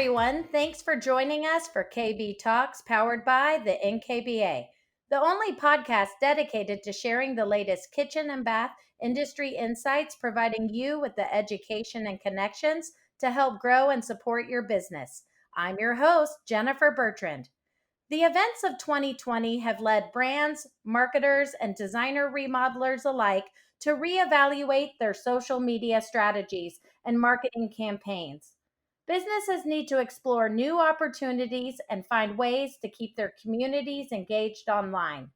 everyone. Thanks for joining us for KB Talks, powered by the NKBA, the only podcast dedicated to sharing the latest kitchen and bath industry insights, providing you with the education and connections to help grow and support your business. I'm your host, Jennifer Bertrand. The events of 2020 have led brands, marketers, and designer remodelers alike to reevaluate their social media strategies and marketing campaigns. Businesses need to explore new opportunities and find ways to keep their communities engaged online.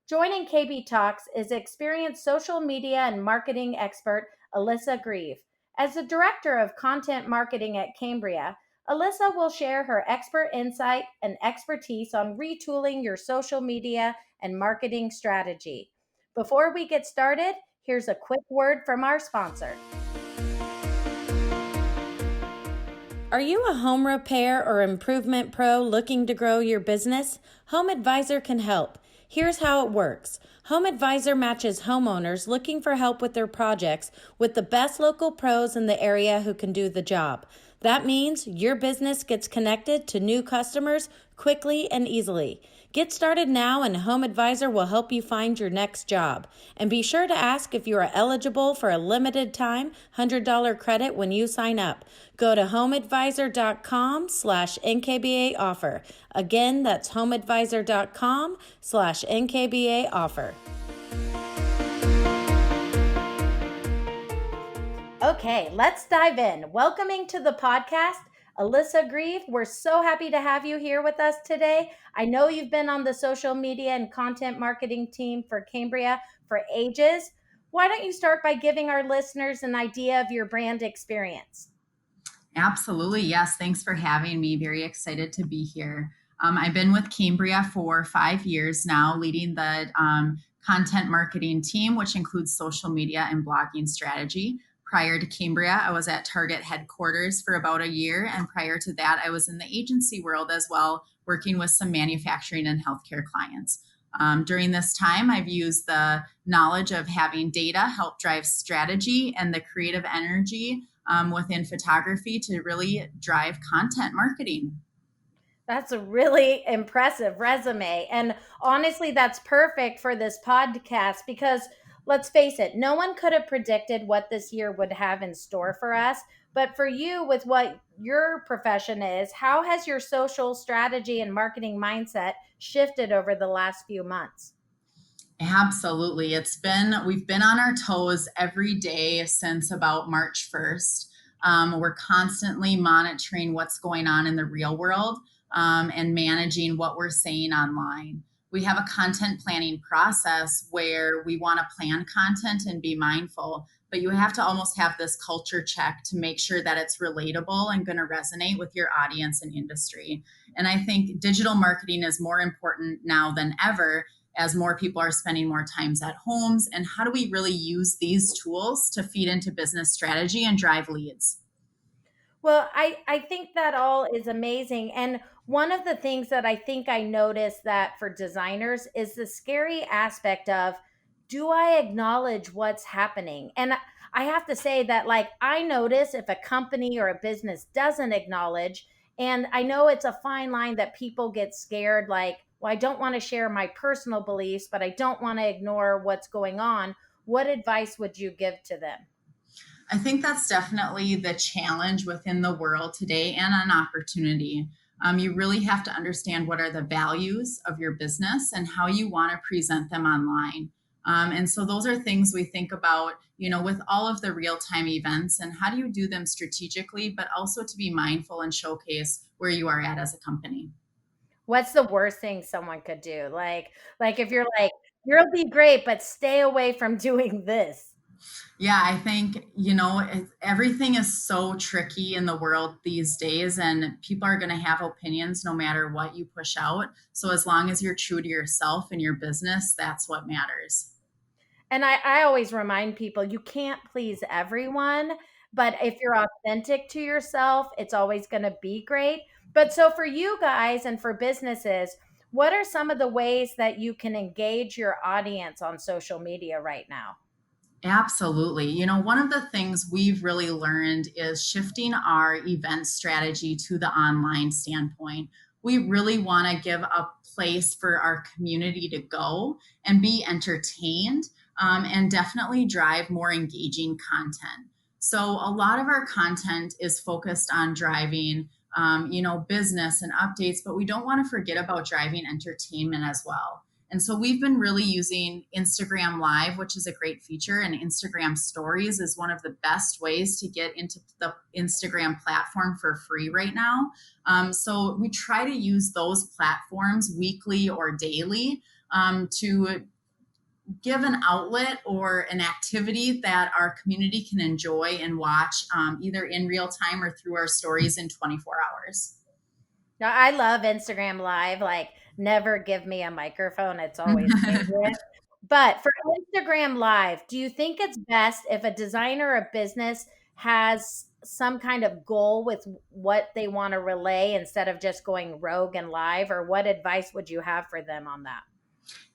Joining KB Talks is experienced social media and marketing expert Alyssa Grieve. As the Director of Content Marketing at Cambria, Alyssa will share her expert insight and expertise on retooling your social media and marketing strategy. Before we get started, here's a quick word from our sponsor. Are you a home repair or improvement pro looking to grow your business? Home Advisor can help. Here's how it works. Home Advisor matches homeowners looking for help with their projects with the best local pros in the area who can do the job. That means your business gets connected to new customers quickly and easily. Get started now and Home Advisor will help you find your next job. And be sure to ask if you are eligible for a limited time $100 credit when you sign up. Go to homeadvisor.com/NKBA offer. Again, that's homeadvisor.com/NKBA offer. Okay, let's dive in. Welcoming to the podcast, Alyssa Grieve. We're so happy to have you here with us today. I know you've been on the social media and content marketing team for Cambria for ages. Why don't you start by giving our listeners an idea of your brand experience? Absolutely. Yes. Thanks for having me. Very excited to be here. I've been with Cambria for 5 years now, leading the content marketing team, which includes social media and blogging strategy. Prior to Cambria, I was at Target headquarters for about a year. And prior to that, I was in the agency world as well, working with some manufacturing and healthcare clients. During this time, I've used the knowledge of having data help drive strategy and the creative energy within photography to really drive content marketing. That's a really impressive resume. And honestly, that's perfect for this podcast because let's face it, no one could have predicted what this year would have in store for us. But for you, with what your profession is, how has your social strategy and marketing mindset shifted over the last few months? Absolutely. We've been on our toes every day since about March 1st. We're constantly monitoring what's going on in the real world and managing what we're saying online. We have a content planning process where we want to plan content and be mindful, but you have to almost have this culture check to make sure that it's relatable and going to resonate with your audience and industry. And I think digital marketing is more important now than ever as more people are spending more times at homes. And how do we really use these tools to feed into business strategy and drive leads? Well, I think that all is amazing. And one of the things that I think I noticed that for designers is the scary aspect of, do I acknowledge what's happening? And I have to say that, like, I notice if a company or a business doesn't acknowledge, and I know it's a fine line that people get scared, like, well, I don't want to share my personal beliefs, but I don't want to ignore what's going on. What advice would you give to them? I think that's definitely the challenge within the world today and an opportunity. You really have to understand what are the values of your business and how you want to present them online. And so those are things we think about, with all of the real-time events and how do you do them strategically, but also to be mindful and showcase where you are at as a company. What's the worst thing someone could do? Like if you're like, you'll be great, but stay away from doing this. Yeah, I think, everything is so tricky in the world these days, and people are going to have opinions no matter what you push out. So as long as you're true to yourself and your business, that's what matters. And I always remind people you can't please everyone, but if you're authentic to yourself, it's always going to be great. But so for you guys and for businesses, what are some of the ways that you can engage your audience on social media right now? Absolutely. One of the things we've really learned is shifting our event strategy to the online standpoint. We really want to give a place for our community to go and be entertained, and definitely drive more engaging content. So, a lot of our content is focused on driving, business and updates, but we don't want to forget about driving entertainment as well. And so we've been really using Instagram Live, which is a great feature, and Instagram Stories is one of the best ways to get into the Instagram platform for free right now. So we try to use those platforms weekly or daily, to give an outlet or an activity that our community can enjoy and watch, either in real time or through our stories in 24 hours. Now, I love Instagram Live. Like, never give me a microphone. It's always dangerous. But for Instagram Live, do you think it's best if a designer or business has some kind of goal with what they want to relay instead of just going rogue and live? Or what advice would you have for them on that?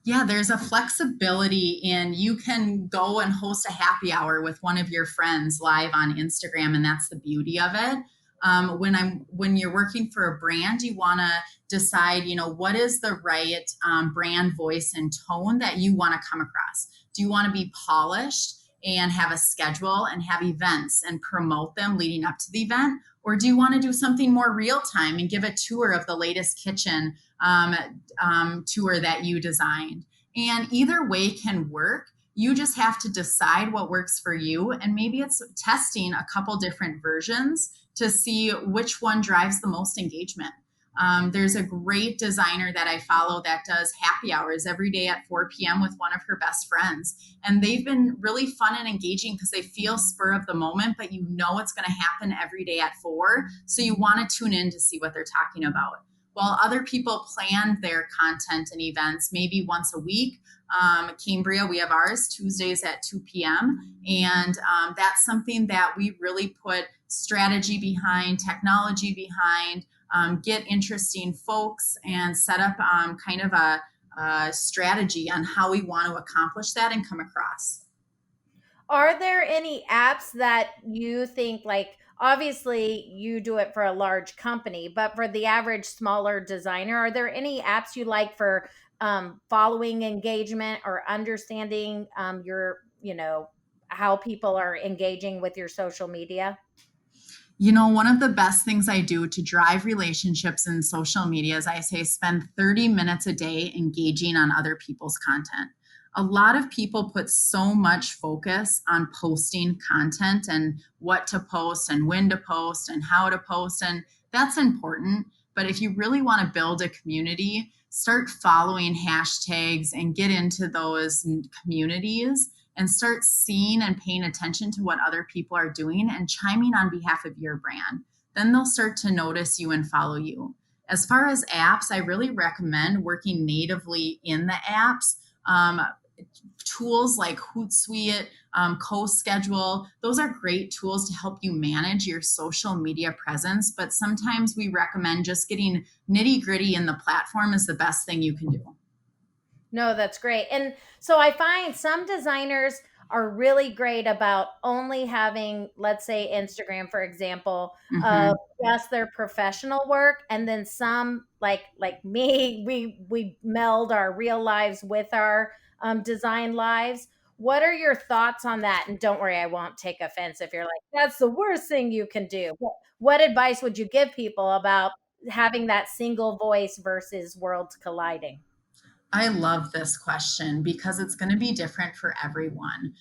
Yeah, there's a flexibility in you can go and host a happy hour with one of your friends live on Instagram, and that's the beauty of it. When you're working for a brand, you want to decide, what is the right brand voice and tone that you want to come across. Do you want to be polished and have a schedule and have events and promote them leading up to the event? Or do you want to do something more real time and give a tour of the latest kitchen, tour that you designed? And either way can work. You just have to decide what works for you. And maybe it's testing a couple different versions to see which one drives the most engagement. There's a great designer that I follow that does happy hours every day at 4 p.m. with one of her best friends. And they've been really fun and engaging because they feel spur of the moment, but you know it's going to happen every day at 4. So you want to tune in to see what they're talking about. While other people plan their content and events maybe once a week. Cambria, we have ours Tuesdays at 2 p.m. And that's something that we really put strategy behind, technology behind, get interesting folks, and set up kind of a strategy on how we want to accomplish that and come across. Are there any apps that you think, like, obviously you do it for a large company, but for the average smaller designer, are there any apps you like for following engagement or understanding how people are engaging with your social media? One of the best things I do to drive relationships in social media is I say spend 30 minutes a day engaging on other people's content. A lot of people put so much focus on posting content and what to post and when to post and how to post, and that's important. But if you really want to build a community, start following hashtags and get into those communities and start seeing and paying attention to what other people are doing and chiming on behalf of your brand. Then they'll start to notice you and follow you. As far as apps, I really recommend working natively in the apps. Tools like Hootsuite, CoSchedule, those are great tools to help you manage your social media presence. But sometimes we recommend just getting nitty gritty in the platform is the best thing you can do. No, that's great. And so I find some designers are really great about only having, let's say, Instagram, for example, Mm-hmm. just their professional work, and then some, like me, we meld our real lives with our design lives. What are your thoughts on that? And don't worry, I won't take offense if you're like, that's the worst thing you can do. What advice would you give people about having that single voice versus worlds colliding? I love this question because it's going to be different for everyone.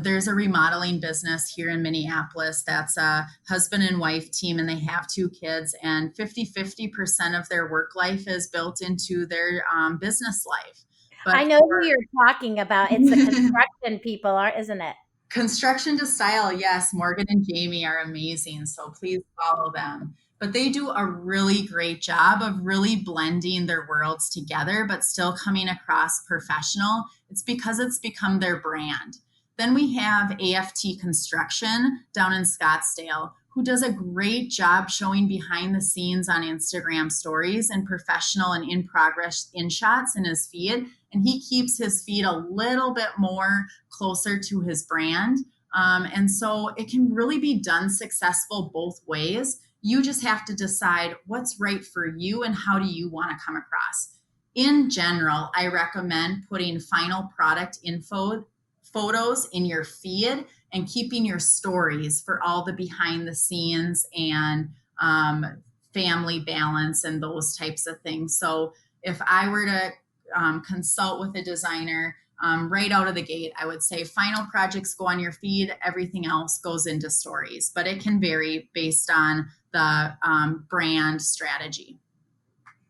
There's a remodeling business here in Minneapolis that's a husband and wife team, and they have 2 kids, and 50% of their work life is built into their business life. I But know who for you're talking about. It's the construction people, isn't it? Construction to Style, yes, Morgan and Jamie are amazing. So please follow them. But they do a really great job of really blending their worlds together, but still coming across professional. It's because it's become their brand. Then we have AFT Construction down in Scottsdale, who does a great job showing behind the scenes on Instagram stories and professional and in progress in shots in his feed. And he keeps his feed a little bit more closer to his brand. And so it can really be done successful both ways. You just have to decide what's right for you and how do you want to come across. In general, I recommend putting final product info photos in your feed and keeping your stories for all the behind the scenes and family balance and those types of things. So if I were to consult with a designer right out of the gate, I would say final projects go on your feed, everything else goes into stories, but it can vary based on the brand strategy.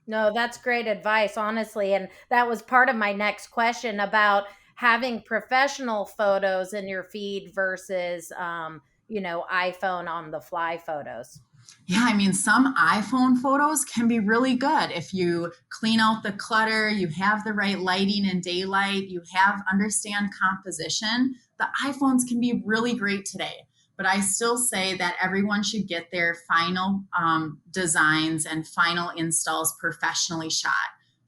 No, that's great advice, honestly. And that was part of my next question about having professional photos in your feed versus, iPhone on the fly photos. Yeah, I mean, some iPhone photos can be really good if you clean out the clutter, you have the right lighting and daylight, you have understand composition. The iPhones can be really great today, but I still say that everyone should get their final designs and final installs professionally shot.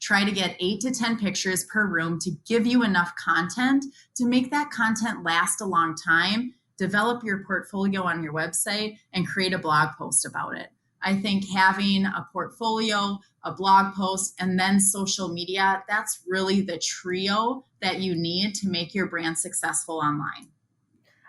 Try to get 8 to 10 pictures per room to give you enough content to make that content last a long time. Develop your portfolio on your website and create a blog post about it. I think having a portfolio, a blog post, and then social media, that's really the trio that you need to make your brand successful online.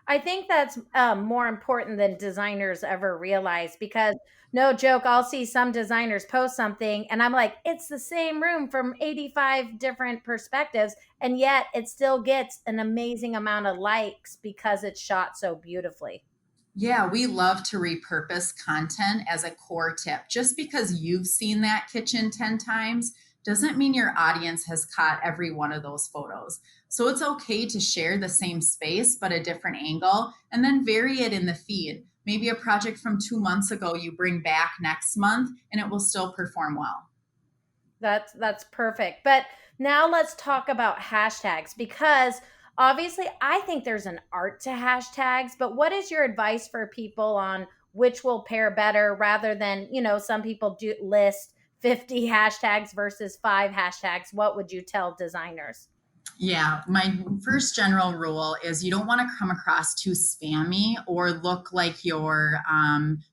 I think that's more important than designers ever realize because, no joke, I'll see some designers post something and I'm like, it's the same room from 85 different perspectives. And yet it still gets an amazing amount of likes because it's shot so beautifully. Yeah, we love to repurpose content as a core tip. Just because you've seen that kitchen 10 times doesn't mean your audience has caught every one of those photos. So it's okay to share the same space, but a different angle, and then vary it in the feed. Maybe a project from 2 months ago you bring back next month and it will still perform well. That's perfect. But now let's talk about hashtags because obviously I think there's an art to hashtags, but what is your advice for people on which will pair better rather than, some people do list 50 hashtags versus 5 hashtags. What would you tell designers? Yeah, my first general rule is you don't want to come across too spammy or look like you're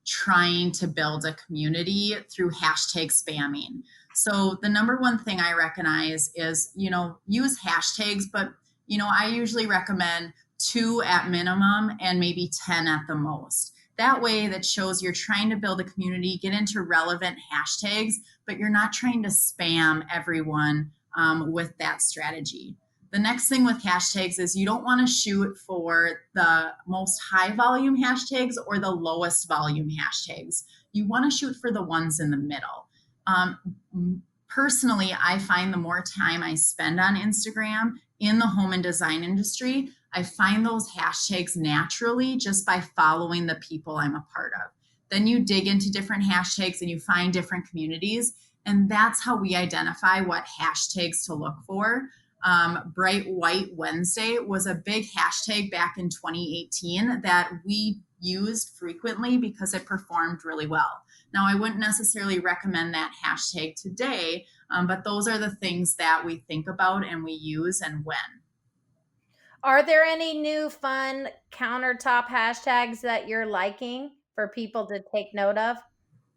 trying to build a community through hashtag spamming. So the number one thing I recognize is, use hashtags, but, I usually recommend 2 at minimum and maybe 10 at the most. That way, that shows you're trying to build a community, get into relevant hashtags, but you're not trying to spam everyone with that strategy. The next thing with hashtags is you don't want to shoot for the most high volume hashtags or the lowest volume hashtags. You want to shoot for the ones in the middle. Personally, I find the more time I spend on Instagram in the home and design industry, I find those hashtags naturally just by following the people I'm a part of. Then you dig into different hashtags and you find different communities. And that's how we identify what hashtags to look for. Bright White Wednesday was a big hashtag back in 2018 that we used frequently because it performed really well. Now, I wouldn't necessarily recommend that hashtag today, but those are the things that we think about and we use and when. Are there any new fun countertop hashtags that you're liking for people to take note of?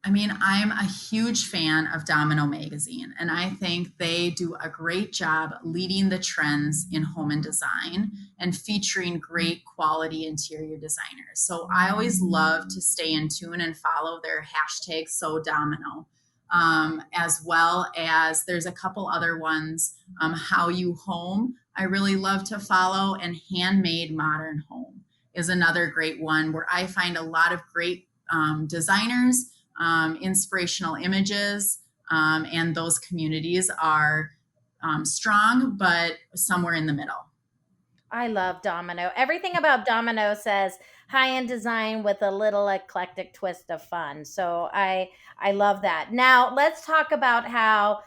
I mean, I'm a huge fan of Domino magazine, and I think they do a great job leading the trends in home and design and featuring great quality interior designers. So I always love to stay in tune and follow their hashtag So Domino, as well as there's a couple other ones. How You Home, I really love to follow, and Handmade Modern Home is another great one where I find a lot of great designers, inspirational images, and those communities are strong, but somewhere in the middle. I love Domino. Everything about Domino says high-end design with a little eclectic twist of fun. So I love that. Now, let's talk about how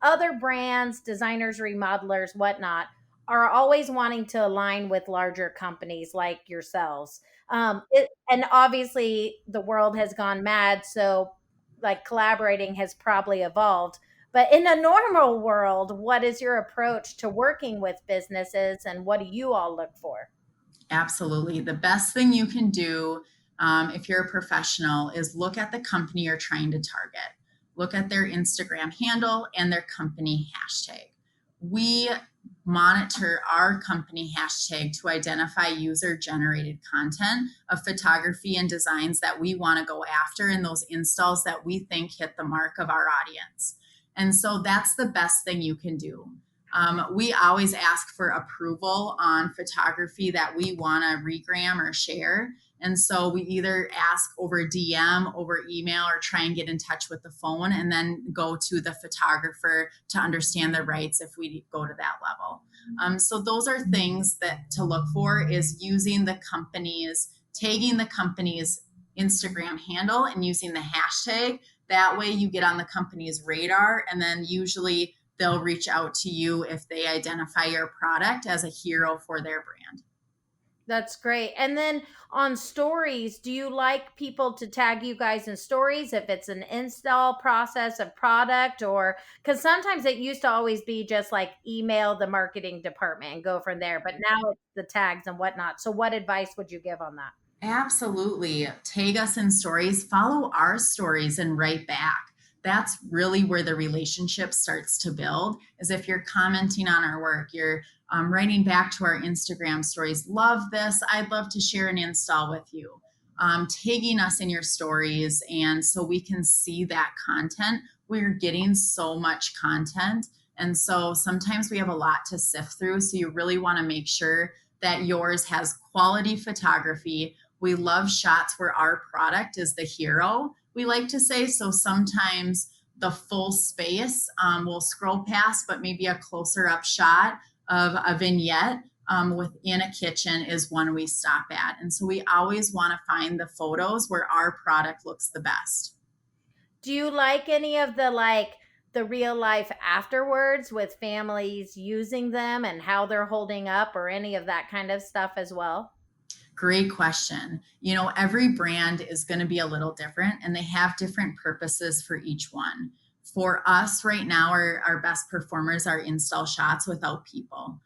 other brands, designers, remodelers, whatnot, are always wanting to align with larger companies like yourselves. And obviously, the world has gone mad, so like collaborating has probably evolved. But in a normal world, what is your approach to working with businesses, and what do you all look for? Absolutely. The best thing you can do if you're a professional is look at the company you're trying to target. Look at their Instagram handle and their company hashtag. We monitor our company hashtag to identify user generated content of photography and designs that we want to go after and those installs that we think hit the mark of our audience. And so that's the best thing you can do. We always ask for approval on photography that we want to regram or share. And so we either ask over DM, over email, or try and get in touch with the phone and then go to the photographer to understand the rights if we go to that level. So those are things that to look for is using the company's, tagging the company's Instagram handle and using the hashtag. That way you get on the company's radar, and then usually they'll reach out to you if they identify your product as a hero for their brand. That's great. And then on stories, do you like people to tag you guys in stories if it's an install process of product, or because sometimes it used to always be just like email the marketing department and go from there, but now it's the tags and whatnot. So what advice would you give on that? Absolutely. Tag us in stories, follow our stories and write back. That's really where the relationship starts to build, is if you're commenting on our work, you're writing back to our Instagram stories, love this, I'd love to share an install with you. Tagging us in your stories, and so we can see that content. We're getting so much content. And so sometimes we have a lot to sift through. So you really want to make sure that yours has quality photography. We love shots where our product is the hero, we like to say. So sometimes the full space we'll scroll past, but maybe a closer up shot of a vignette within a kitchen is one we stop at. And so we always want to find the photos where our product looks the best. Do you like any of the real life afterwards with families using them and how they're holding up, or any of that kind of stuff as well? Great question. You know, every brand is going to be a little different and they have different purposes for each one. For us right now, our best performers are install shots without people.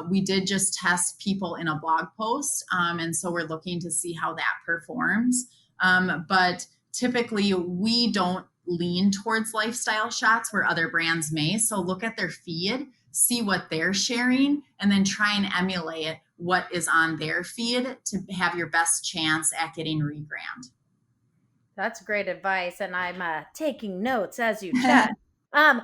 We did just test people in a blog post, and so we're looking to see how that performs. But typically, we don't lean towards lifestyle shots where other brands may. So look at their feed, see what they're sharing, and then try and emulate what is on their feed to have your best chance at getting regrammed. That's great advice, and I'm taking notes as you chat. How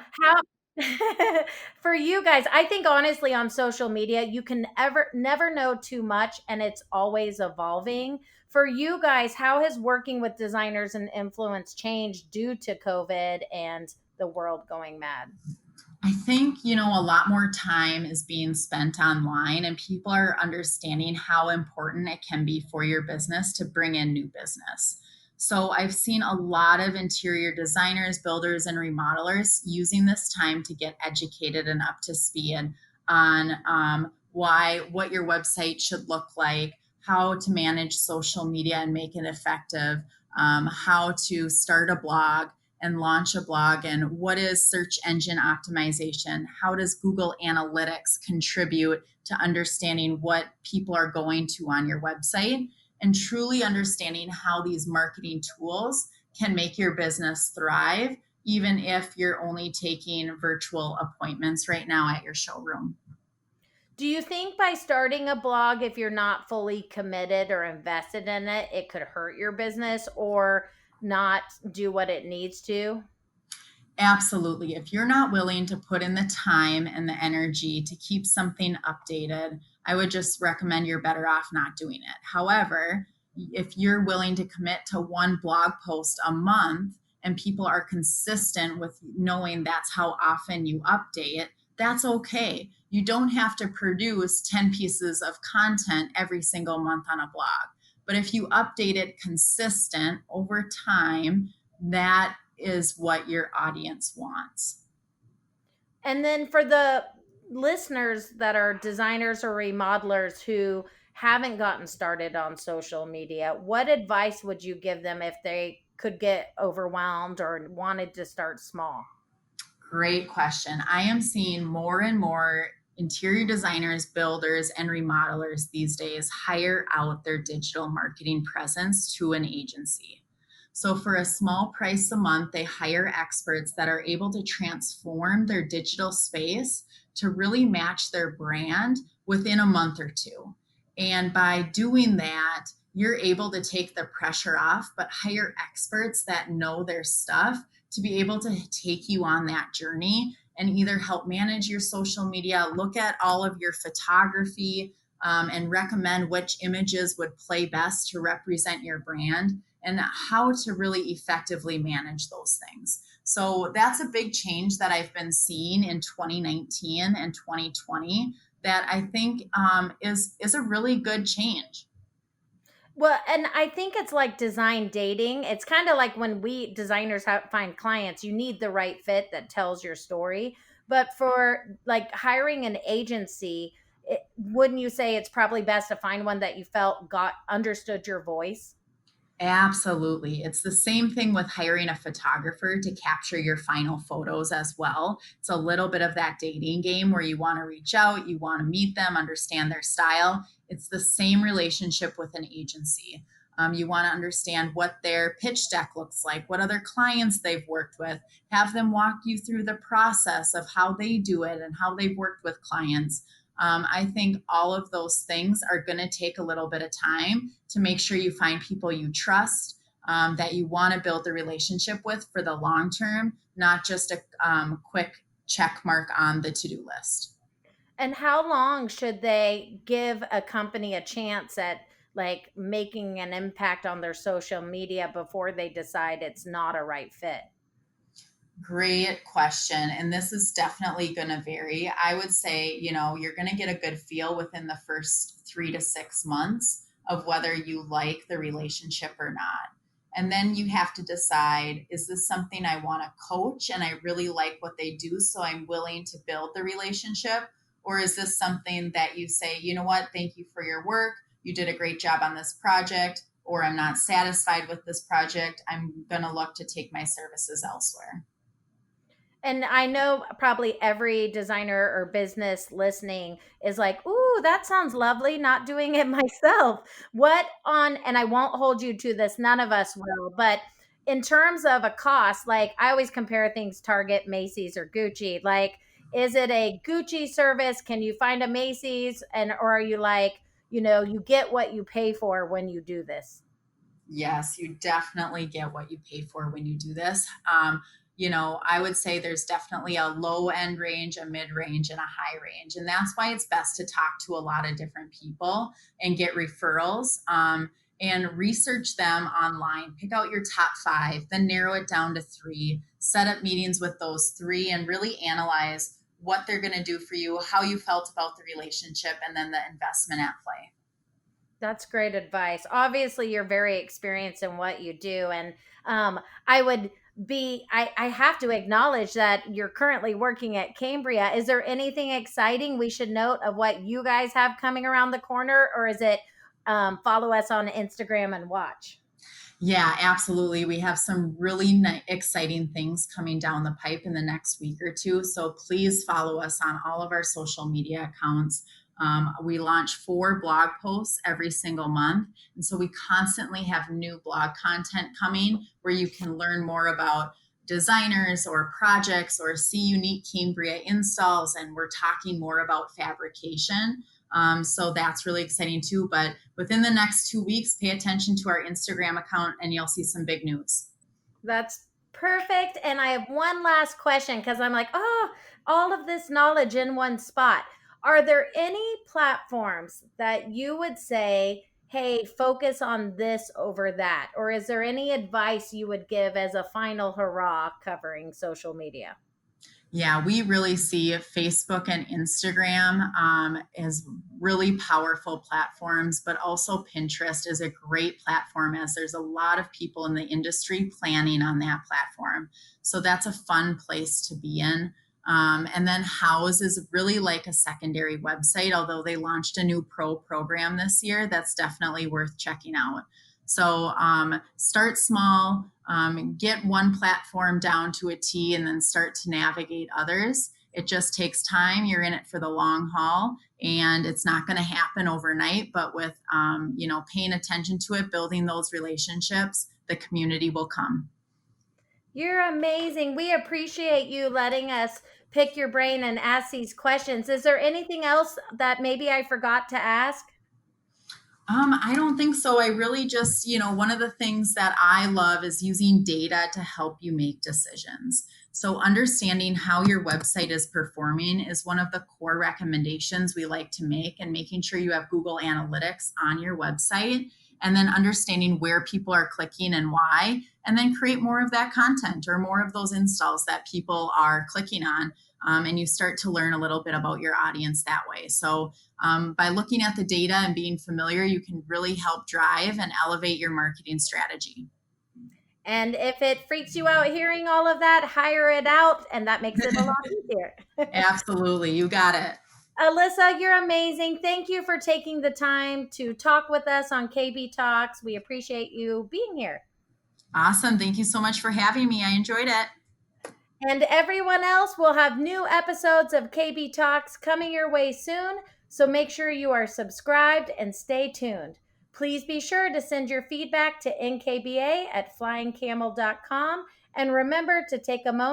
for you guys? I think honestly, on social media, you can ever never know too much, and it's always evolving. For you guys, how has working with designers and influence changed due to COVID and the world going mad? I think, you know, a lot more time is being spent online and people are understanding how important it can be for your business to bring in new business. So I've seen a lot of interior designers, builders, and remodelers using this time to get educated and up to speed on what your website should look like, how to manage social media and make it effective, how to start a blog and launch a blog, and what is search engine optimization, how does Google Analytics contribute to understanding what people are going to on your website, and truly understanding how these marketing tools can make your business thrive even if you're only taking virtual appointments right now at your showroom. Do you think by starting a blog, if you're not fully committed or invested in it, it could hurt your business or not do what it needs to? Absolutely. If you're not willing to put in the time and the energy to keep something updated, I would just recommend you're better off not doing it. However, if you're willing to commit to one blog post a month and people are consistent with knowing that's how often you update, that's okay. You don't have to produce 10 pieces of content every single month on a blog. But if you update it consistent over time, that is what your audience wants. And then for the listeners that are designers or remodelers who haven't gotten started on social media, what advice would you give them if they could get overwhelmed or wanted to start small? Great question. I am seeing more and more interior designers, builders, and remodelers these days hire out their digital marketing presence to an agency. So, for a small price a month, they hire experts that are able to transform their digital space to really match their brand within a month or two. And by doing that, you're able to take the pressure off, but hire experts that know their stuff to be able to take you on that journey and either help manage your social media, look at all of your photography, and recommend which images would play best to represent your brand and how to really effectively manage those things. So that's a big change that I've been seeing in 2019 and 2020 that I think is a really good change. Well, and I think it's like design dating. It's kind of like when we designers find clients, you need the right fit that tells your story. But for like hiring an agency, wouldn't you say it's probably best to find one that you felt got understood your voice? Absolutely. It's the same thing with hiring a photographer to capture your final photos as well. It's a little bit of that dating game where you want to reach out, you want to meet them, understand their style. It's the same relationship with an agency. You want to understand what their pitch deck looks like, what other clients they've worked with, have them walk you through the process of how they do it and how they've worked with clients. I think all of those things are going to take a little bit of time to make sure you find people you trust, that you want to build the relationship with for the long term, not just a quick check mark on the to do list. And how long should they give a company a chance at like making an impact on their social media before they decide it's not a right fit? Great question. And this is definitely going to vary. I would say, you're going to get a good feel within the first 3 to 6 months of whether you like the relationship or not. And then you have to decide, is this something I want to coach and I really like what they do, so I'm willing to build the relationship? Or is this something that you say, you know what, thank you for your work. You did a great job on this project, or I'm not satisfied with this project. I'm going to look to take my services elsewhere. And I know probably every designer or business listening is like, "Ooh, that sounds lovely, not doing it myself." What on and I won't hold you to this, none of us will, but in terms of a cost, like I always compare things Target, Macy's or Gucci. Like is it a Gucci service? Can you find a Macy's and or are you like, you get what you pay for when you do this? Yes, you definitely get what you pay for when you do this. I would say there's definitely a low end range, a mid range, and a high range. And that's why it's best to talk to a lot of different people and get referrals, and research them online. Pick out your top five, then narrow it down to three, set up meetings with those three, and really analyze what they're going to do for you, how you felt about the relationship, and then the investment at play. That's great advice. Obviously, you're very experienced in what you do. And I would I have to acknowledge that you're currently working at Cambria. Is there anything exciting we should note of what you guys have coming around the corner? Or is it follow us on Instagram and watch? Yeah, absolutely. We have some really exciting things coming down the pipe in the next week or two. So please follow us on all of our social media accounts. We launch 4 blog posts every single month. And so we constantly have new blog content coming where you can learn more about designers or projects or see unique Cambria installs. And we're talking more about fabrication. So that's really exciting too. But within the next 2 weeks, pay attention to our Instagram account and you'll see some big news. That's perfect. And I have one last question because I'm like, oh, all of this knowledge in one spot. Are there any platforms that you would say, hey, focus on this over that? Or is there any advice you would give as a final hurrah covering social media? Yeah, we really see Facebook and Instagram as really powerful platforms, but also Pinterest is a great platform as there's a lot of people in the industry planning on that platform. So that's a fun place to be in. And then House is really like a secondary website, although they launched a new pro program this year that's definitely worth checking out. So start small, get one platform down to a T, and then start to navigate others. It just takes time. You're in it for the long haul, and it's not going to happen overnight. But with paying attention to it, building those relationships, the community will come. You're amazing. We appreciate you letting us pick your brain and ask these questions. Is there anything else that maybe I forgot to ask? I don't think so. I really just, one of the things that I love is using data to help you make decisions. So, understanding how your website is performing is one of the core recommendations we like to make, and making sure you have Google Analytics on your website, and then understanding where people are clicking and why, and then create more of that content or more of those installs that people are clicking on. And you start to learn a little bit about your audience that way. So, by looking at the data and being familiar, you can really help drive and elevate your marketing strategy. And if it freaks you out hearing all of that, hire it out, and that makes it a lot easier. Absolutely. You got it. Alyssa, you're amazing. Thank you for taking the time to talk with us on KB Talks. We appreciate you being here. Awesome. Thank you so much for having me. I enjoyed it. And everyone else will have new episodes of KB Talks coming your way soon, so make sure you are subscribed and stay tuned. Please be sure to send your feedback to nkba@flyingcamel.com, and remember to take a moment